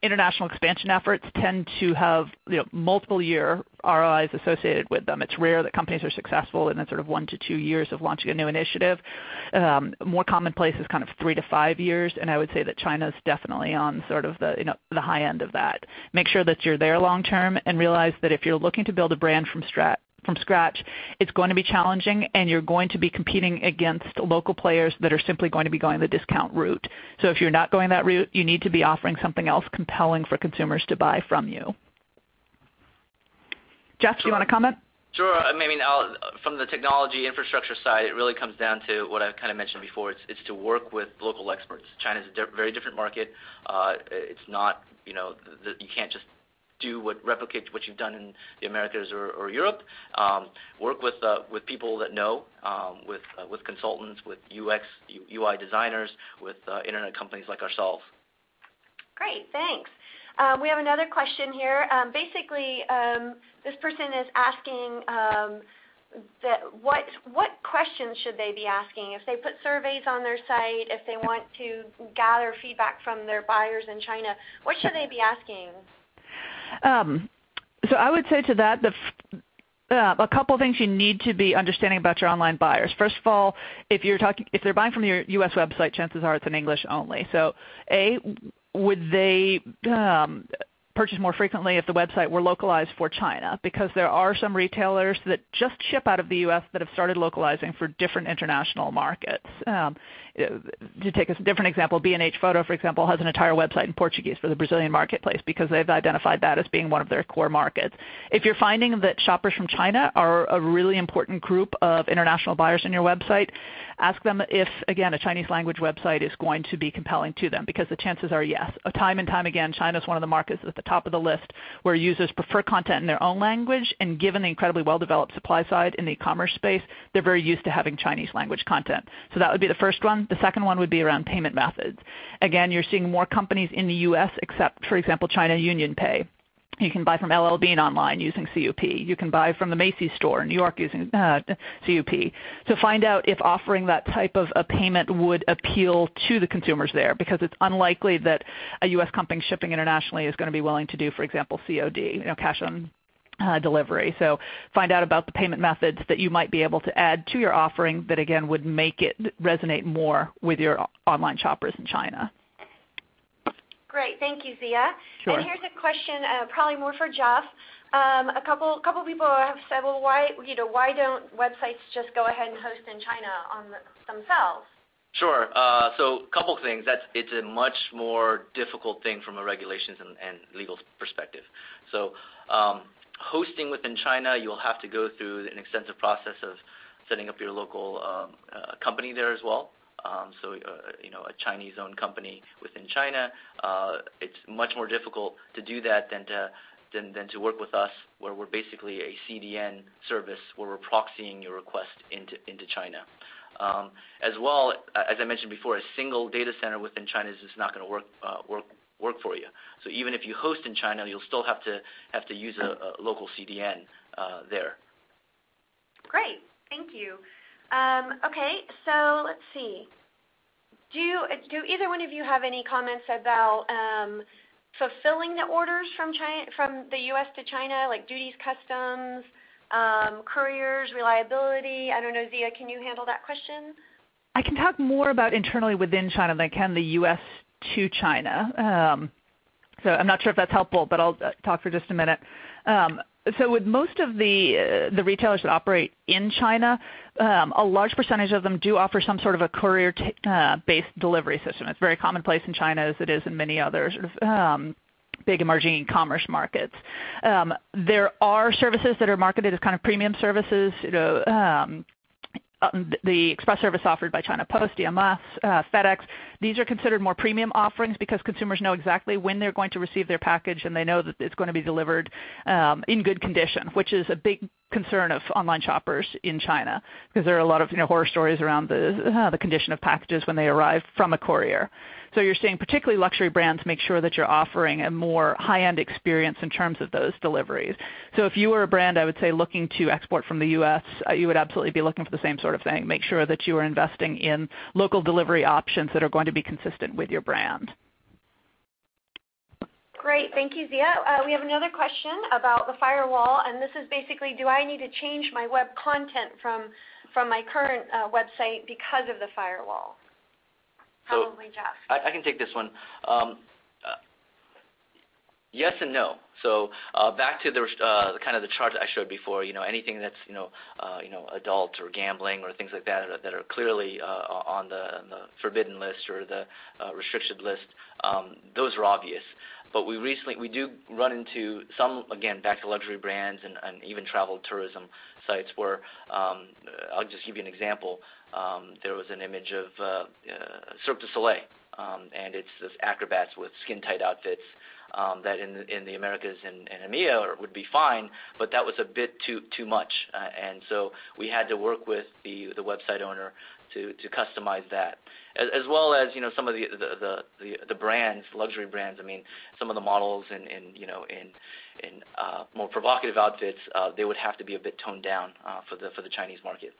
[SPEAKER 2] International expansion efforts tend to have multiple year ROIs associated with them. It's rare that companies are successful in sort of 1 to 2 years of launching a new initiative. More commonplace is kind of 3 to 5 years, and I would say that China's definitely on sort of the high end of that. Make sure that you're there long term, and realize that if you're looking to build a brand from scratch, it's going to be challenging, and you're going to be competing against local players that are simply going to be going the discount route. So if you're not going that route, you need to be offering something else compelling for consumers to buy from you. Jeff, do you want to comment?
[SPEAKER 3] Sure. I mean, from the technology infrastructure side, it really comes down to what I kind of mentioned before. It's to work with local experts. China's a very different market. It's not, you can't just replicate what you've done in the Americas or Europe. Work with people that know, with consultants, with UX, UI designers, with internet companies like ourselves.
[SPEAKER 1] Great, thanks. We have another question here. Basically, this person is asking what questions should they be asking? If they put surveys on their site, if they want to gather feedback from their buyers in China, what should they be asking?
[SPEAKER 2] So I would say to that, a couple of things you need to be understanding about your online buyers. First of all, if they're buying from your U.S. website, chances are it's in English only. So would they purchase more frequently if the website were localized for China? Because there are some retailers that just ship out of the U.S. that have started localizing for different international markets. To take a different example, B&H Photo, for example, has an entire website in Portuguese for the Brazilian marketplace because they've identified that as being one of their core markets. If you're finding that shoppers from China are a really important group of international buyers on your website, ask them if, again, a Chinese language website is going to be compelling to them, because the chances are yes. Time and time again, China is one of the markets at the top of the list where users prefer content in their own language, and given the incredibly well-developed supply side in the e-commerce space, they're very used to having Chinese language content. So that would be the first one. The second one would be around payment methods. Again, you're seeing more companies in the U.S. accept, for example, China Union Pay. You can buy from LL Bean online using CUP. You can buy from the Macy's store in New York using CUP. So find out if offering that type of a payment would appeal to the consumers there, because it's unlikely that a U.S. company shipping internationally is going to be willing to do, for example, COD, cash on delivery. So find out about the payment methods that you might be able to add to your offering that, again, would make it resonate more with your online shoppers in China.
[SPEAKER 1] Great, thank you, Zia.
[SPEAKER 2] Sure.
[SPEAKER 1] And here's a question, probably more for Jeff. A couple people have said, well, why don't websites just go ahead and host in China themselves?
[SPEAKER 3] Sure. So a couple of things. It's a much more difficult thing from a regulations and legal perspective. So hosting within China, you'll have to go through an extensive process of setting up your local company there as well. So a Chinese-owned company within China, it's much more difficult to do that than to work with us, where we're basically a CDN service where we're proxying your request into China. As well, as I mentioned before, a single data center within China is just not going to work for you. So even if you host in China, you'll still have to use a local CDN there.
[SPEAKER 1] Great, thank you. Okay, so let's see. Do either one of you have any comments about fulfilling the orders from the U.S. to China, like duties, customs, couriers, reliability? I don't know, Zia, can you handle that question?
[SPEAKER 2] I can talk more about internally within China than I can the U.S. to China. So I'm not sure if that's helpful, but I'll talk for just a minute. So with most of the retailers that operate in China, a large percentage of them do offer some sort of a courier-based delivery system. It's very commonplace in China as it is in many other sort of big emerging e-commerce markets. There are services that are marketed as kind of premium services, the express service offered by China Post, DMS, FedEx. These are considered more premium offerings because consumers know exactly when they're going to receive their package, and they know that it's going to be delivered in good condition, which is a big concern of online shoppers in China, because there are a lot of horror stories around the condition of packages when they arrive from a courier. So you're seeing particularly luxury brands make sure that you're offering a more high-end experience in terms of those deliveries. So if you were a brand, I would say, looking to export from the U.S., you would absolutely be looking for the same sort of thing. Make sure that you are investing in local delivery options that are going to be consistent with your brand.
[SPEAKER 1] Great, thank you, Zia. We have another question about the firewall, and this is basically, do I need to change my web content from my current website because of the firewall? Probably Jeff.
[SPEAKER 3] I can take this one. Yes and no. So back to the kind of the chart that I showed before. Anything that's adult or gambling or things like that are clearly on the forbidden list or the restricted list. Those are obvious. But we do run into some, again, back to luxury brands and even travel tourism sites where I'll just give you an example. There was an image of Cirque du Soleil, and it's this acrobats with skin-tight outfits that in the Americas and EMEA would be fine, but that was a bit too much, and so we had to work with the website owner to customize that, as well as some of the brands, luxury brands. I mean, some of the models in more provocative outfits, they would have to be a bit toned down for the Chinese market.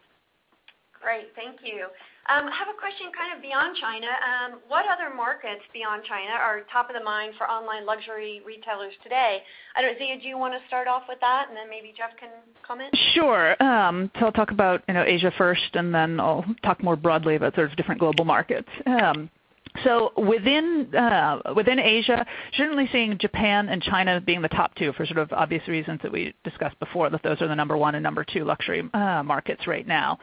[SPEAKER 1] Great, thank you. I have a question kind of beyond China. What other markets beyond China are top of the mind for online luxury retailers today? I don't know, Zia, do you want to start off with that, and then maybe Jeff can comment?
[SPEAKER 2] Sure. So I'll talk about Asia first, and then I'll talk more broadly about sort of different global markets. So within Asia, certainly seeing Japan and China being the top two for sort of obvious reasons that we discussed before, that those are the number one and number two luxury markets right now.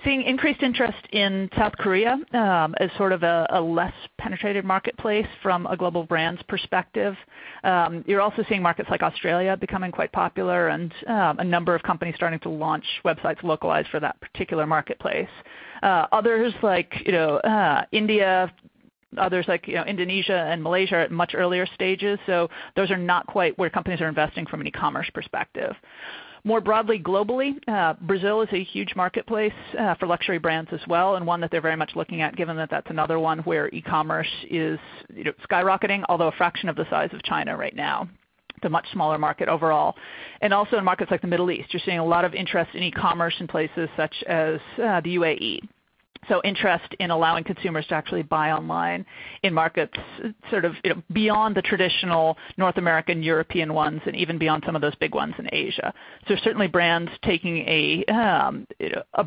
[SPEAKER 2] Seeing increased interest in South Korea as sort of a less penetrated marketplace from a global brand's perspective. You're also seeing markets like Australia becoming quite popular, and a number of companies starting to launch websites localized for that particular marketplace. Others like India, others like Indonesia and Malaysia are at much earlier stages, so those are not quite where companies are investing from an e-commerce perspective. More broadly, globally, Brazil is a huge marketplace for luxury brands as well, and one that they're very much looking at, given that that's another one where e-commerce is skyrocketing, although a fraction of the size of China right now. It's a much smaller market overall. And also in markets like the Middle East, you're seeing a lot of interest in e-commerce in places such as the UAE. So interest in allowing consumers to actually buy online in markets sort of beyond the traditional North American, European ones, and even beyond some of those big ones in Asia. So certainly brands taking a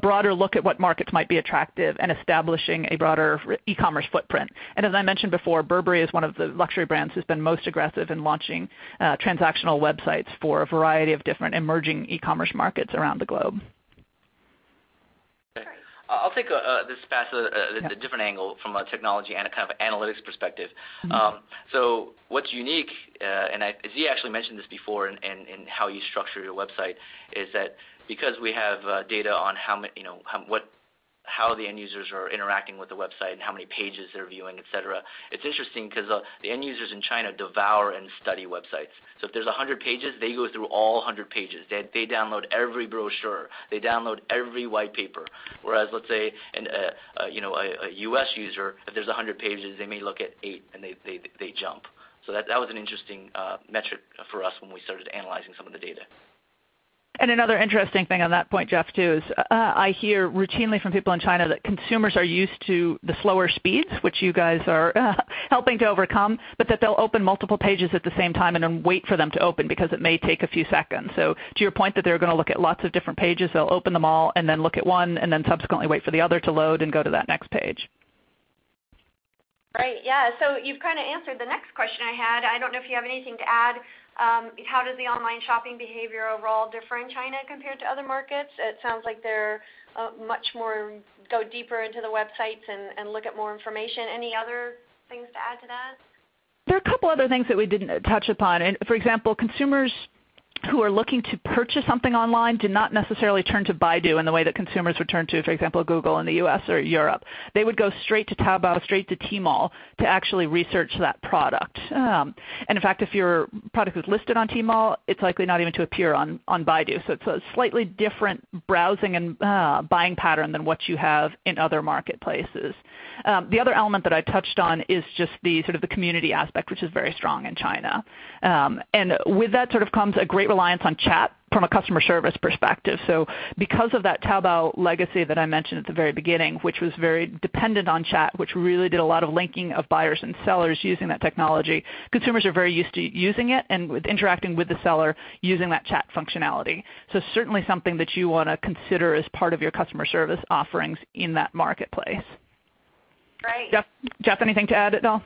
[SPEAKER 2] broader look at what markets might be attractive and establishing a broader e-commerce footprint. And as I mentioned before, Burberry is one of the luxury brands who's been most aggressive in launching transactional websites for a variety of different emerging e-commerce markets around the globe.
[SPEAKER 3] I'll take this past a different angle from a technology and a kind of analytics perspective. So what's unique, and Z actually mentioned this before in how you structure your website, is that because we have data on how the end users are interacting with the website and how many pages they're viewing, et cetera. It's interesting because the end users in China devour and study websites. So if there's 100 pages, they go through all 100 pages. They download every brochure. They download every white paper. Whereas, let's say, a U.S. user, if there's 100 pages, they may look at 8 and they jump. So that was an interesting metric for us when we started analyzing some of the data.
[SPEAKER 2] And another interesting thing on that point, Jeff, too, is I hear routinely from people in China that consumers are used to the slower speeds, which you guys are helping to overcome, but that they'll open multiple pages at the same time and then wait for them to open because it may take a few seconds. So to your point that they're going to look at lots of different pages, they'll open them all and then look at one and then subsequently wait for the other to load and go to that next page.
[SPEAKER 1] Right, yeah. So you've kind of answered the next question I had. I don't know if you have anything to add. How does the online shopping behavior overall differ in China compared to other markets? It sounds like they're much more, go deeper into the websites and look at more information. Any other things to add to that?
[SPEAKER 2] There are a couple other things that we didn't touch upon. And for example, consumers who are looking to purchase something online do not necessarily turn to Baidu in the way that consumers would turn to, for example, Google in the U.S. or Europe. They would go straight to Taobao, straight to Tmall to actually research that product. And in fact, if your product is listed on Tmall, it's likely not even to appear on Baidu. So it's a slightly different browsing and buying pattern than what you have in other marketplaces. The other element that I touched on is just the sort of the community aspect, which is very strong in China. And with that sort of comes a great reliance on chat from a customer service perspective. So because of that Taobao legacy that I mentioned at the very beginning, which was very dependent on chat, which really did a lot of linking of buyers and sellers using that technology, consumers are very used to using it and with interacting with the seller using that chat functionality. So certainly something that you want to consider as part of your customer service offerings in that marketplace.
[SPEAKER 1] Right.
[SPEAKER 2] Jeff, anything to add at all?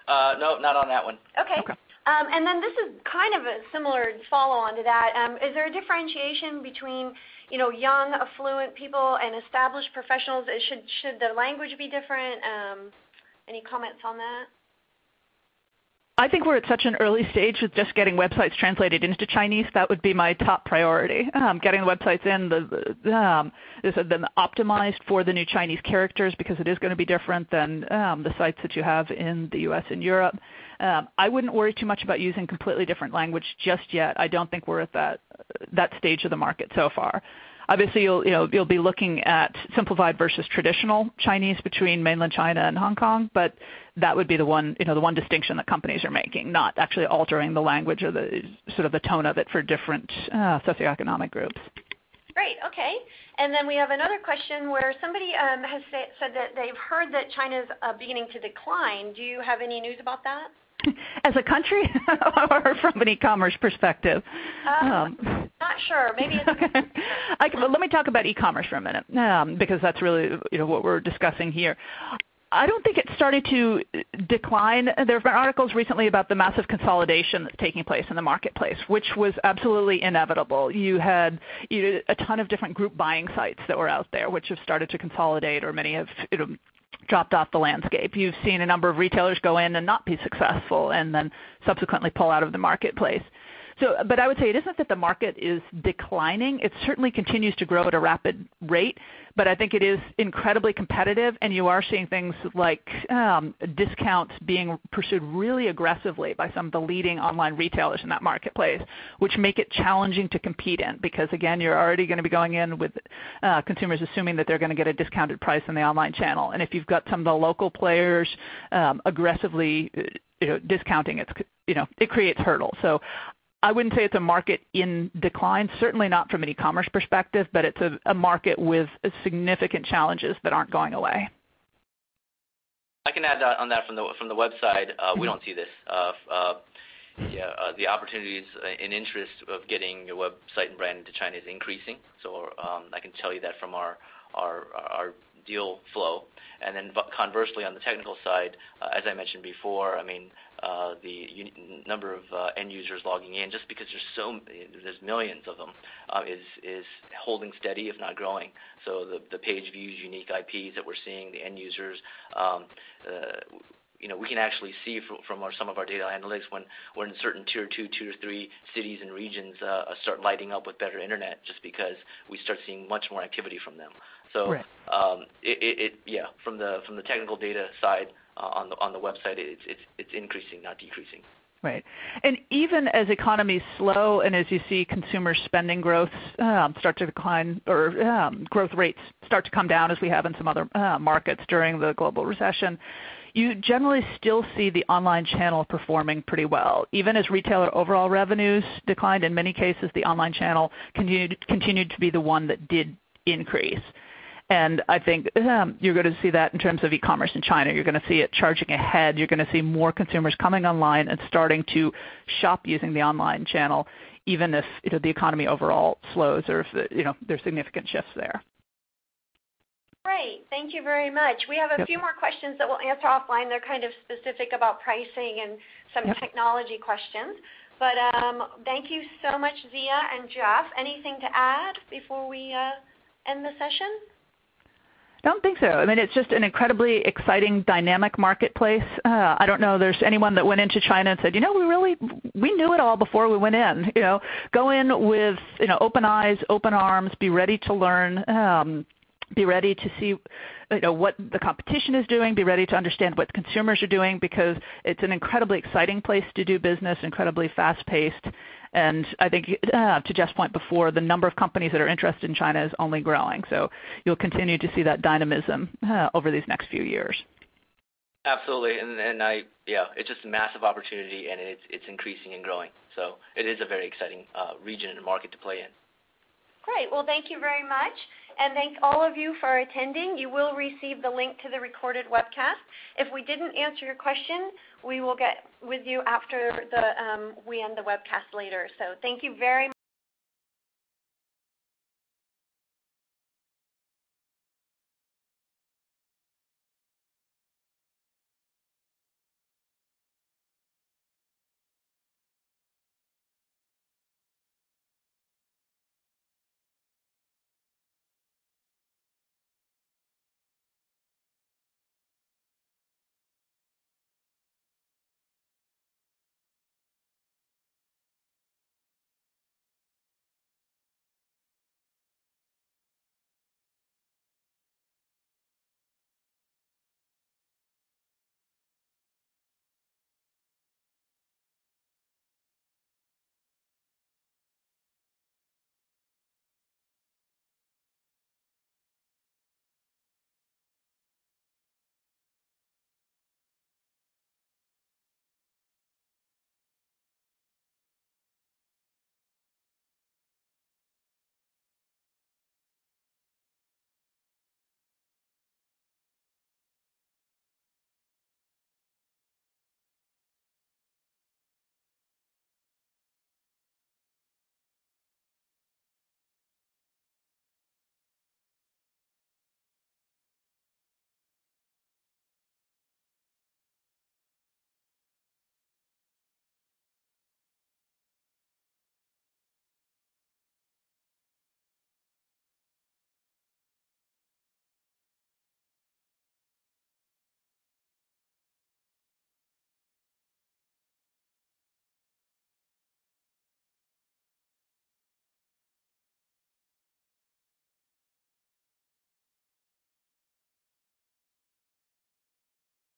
[SPEAKER 3] No, not on that one.
[SPEAKER 1] Okay. And then this is kind of a similar follow-on to that. Is there a differentiation between, young, affluent people and established professionals? Should the language be different? Any comments on that?
[SPEAKER 2] I think we're at such an early stage with just getting websites translated into Chinese. That would be my top priority. Getting the websites in, them optimized for the new Chinese characters because it is going to be different than the sites that you have in the U.S. and Europe. I wouldn't worry too much about using completely different language just yet. I don't think we're at that stage of the market so far. Obviously, you'll be looking at simplified versus traditional Chinese between mainland China and Hong Kong, but that would be the one distinction that companies are making, not actually altering the language or the sort of the tone of it for different socioeconomic groups.
[SPEAKER 1] Great. Okay. And then we have another question where somebody has said that they've heard that China is beginning to decline. Do you have any news about that?
[SPEAKER 2] As a country or from an e-commerce perspective?
[SPEAKER 1] Not sure. Maybe it's
[SPEAKER 2] let me talk about e-commerce for a minute because that's really what we're discussing here. I don't think it started to decline. There have been articles recently about the massive consolidation that's taking place in the marketplace, which was absolutely inevitable. You had a ton of different group buying sites that were out there, which have started to consolidate, or many have dropped off the landscape. You've seen a number of retailers go in and not be successful and then subsequently pull out of the marketplace. But I would say it isn't that the market is declining. It certainly continues to grow at a rapid rate, but I think it is incredibly competitive, and you are seeing things like discounts being pursued really aggressively by some of the leading online retailers in that marketplace, which make it challenging to compete in because, again, you're already going to be going in with consumers assuming that they're going to get a discounted price in the online channel. And if you've got some of the local players aggressively discounting, it creates hurdles. So I wouldn't say it's a market in decline, certainly not from an e-commerce perspective, but it's a market with significant challenges that aren't going away.
[SPEAKER 3] I can add on that from the website. We don't see this. The opportunities and interest of getting your website and brand into China is increasing. So I can tell you that from our deal flow. And then conversely, on the technical side, as I mentioned before, the number of end users logging in, just because there's millions of them, is holding steady, if not growing. So the page views, unique IPs that we're seeing, the end users, we can actually see from some of our data analytics when certain tier 2, tier 3 cities and regions start lighting up with better internet, just because we start seeing much more activity from them. So
[SPEAKER 2] right.
[SPEAKER 3] From the technical data side on the website, it's increasing, not decreasing.
[SPEAKER 2] Right. And even as economies slow and as you see consumer spending growth start to decline, or growth rates start to come down as we have in some other markets during the global recession, you generally still see the online channel performing pretty well. Even as retailer overall revenues declined, in many cases the online channel continued to be the one that did increase. And I think you're going to see that in terms of e-commerce in China. You're going to see it charging ahead. You're going to see more consumers coming online and starting to shop using the online channel, even if the economy overall slows, or if there's significant shifts there.
[SPEAKER 1] Great. Thank you very much. We have a few more questions that we'll answer offline. They're kind of specific about pricing and some technology questions. But thank you so much, Zia and Jeff. Anything to add before we end the session?
[SPEAKER 2] I don't think so. I mean, it's just an incredibly exciting, dynamic marketplace. I don't know there's anyone that went into China and said, we knew it all before we went in. Go in with open eyes, open arms, be ready to learn, be ready to see what the competition is doing, be ready to understand what consumers are doing, because it's an incredibly exciting place to do business, incredibly fast-paced. And I think, to Jeff's point before, the number of companies that are interested in China is only growing. So you'll continue to see that dynamism over these next few years.
[SPEAKER 3] Absolutely, and it's just a massive opportunity, and it's increasing and growing. So it is a very exciting region and market to play in.
[SPEAKER 1] Great. Well, thank you very much. And thank all of you for attending. You will receive the link to the recorded webcast. If we didn't answer your question, we will get with you after we end the webcast later. So thank you very much.